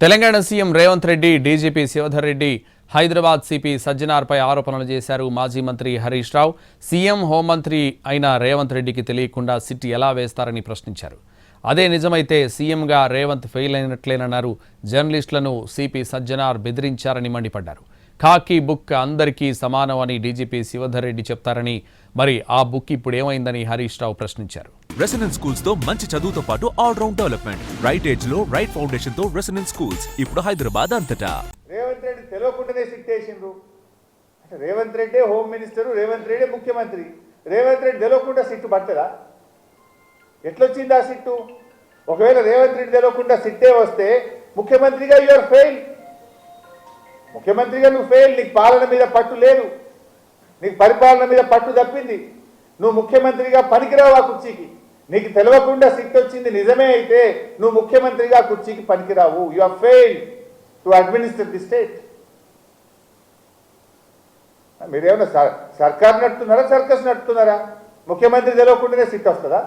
Telangana CM Revanth Reddy, DGP Shivadhar Reddy Hyderabad CP సజ్జనార్పై ఆరోపణలు చేశారు. మాజీ మంత్రి హరీష్ రావు సీఎం హోంమంత్రి అయిన రేవంత్ రెడ్డికి తెలియకుండా సిట్ ఎలా వేస్తారని ప్రశ్నించారు. అదే నిజమైతే సీఎంగా రేవంత్ ఫెయిల్ అయినట్లేనన్నారు. జర్నలిస్టులను సిపి సజ్జనార్ బెదిరించారని మండిపడ్డారు. ఖాకీ బుక్ అందరికీ సమానం అని డీజీపీ శివధర్ రెడ్డి చెప్తారని, మరి ఆ బుక్ ఇప్పుడు ఏమైందని హరీష్ రావు ప్రశ్నించారు. రెసిడెన్స్ స్కూల్స్ తో మంచి చదువుతో పాటు all round development, right age లో రైట్ ఫౌండేషన్ తో రెసిడెన్స్ స్కూల్స్ ఇప్పుడు హైదరాబాద్ అంతటా. రేవంత్ రెడ్డి తెలియకుండానే సిట్టేసిండ్రు అంటే రేవంత్ రెడ్డి హోమ్ మినిస్టర్, రేవంత్ రెడ్డి ముఖ్యమంత్రి. రేవంత్ రెడ్డి తెలియకుండా సిట్టు పడుతుందా? ఎట్లొచ్చింది ఆ సిట్టు? ఒకవేళ రేవంత్ రెడ్డి తెలియకుండా సిట్టే వస్తే ముఖ్యమంత్రిగా యూఆర్ ఫెయిల్. ముఖ్యమంత్రిగా నువ్వు ఫెయిల్. నీకు పాలన మీద పట్టు లేదు, నీకు పరిపాలన మీద పట్టు తప్పింది. నువ్వు ముఖ్యమంత్రిగా పనికిరావు ఆ కుర్చీకి. నీకు తెలియకుండా సిట్ వచ్చింది నిజమే అయితే నువ్వు ముఖ్యమంత్రిగా కుర్చీకి పనికిరావు. You are fail to administer the state. మీరేమన్నా సర్కార్ నడుపుతున్నారా, సర్కస్ నడుపుతున్నారా? ముఖ్యమంత్రి తెలియకుండానే సిట్ వస్తుందా?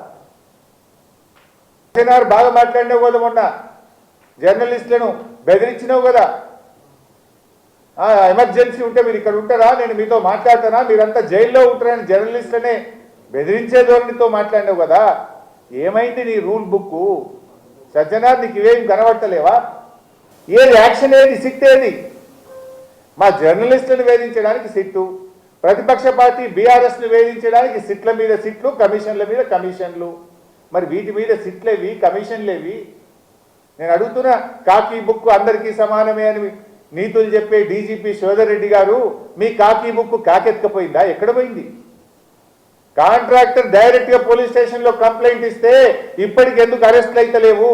బాగా మాట్లాడినావు కదా, మొన్న జర్నలిస్టులను బెదిరించినావు కదా. ఎమర్జెన్సీ ఉంటే మీరు ఇక్కడ ఉంటారా, నేను మీతో మాట్లాడతానా, మీరంతా జైల్లో ఉంటారని జర్నలిస్టులనే బెదిరించే ధోరణితో మాట్లాడినావు కదా. ఏమైంది నీ రూల్ బుక్? సజ్జనార్ నీకు ఇవేం కనబడతలేవా? ఏది యాక్షన్, ఏది సిట్ ఏది? మా జర్నలిస్టులను వేధించడానికి సిట్టు, ప్రతిపక్ష పార్టీ బీఆర్ఎస్ను వేధించడానికి సిట్ల మీద సిట్లు, కమిషన్ల మీద కమిషన్లు. మరి వీటి మీద సిట్లేవి, కమిషన్లేవి? నేను అడుగుతున్నా. కాకీ బుక్ అందరికీ సమానమే అని నీతులు చెప్పే డీజీపీ శివధర్ రెడ్డి గారు, మీ కాకీ బుక్ కాకెత్తుకపోయిందా? ఎక్కడ పోయింది? కాంట్రాక్టర్ డైరెక్ట్గా పోలీస్ స్టేషన్లో కంప్లైంట్ ఇస్తే ఇప్పటికి ఎందుకు అరెస్ట్లు అయితే లేవు?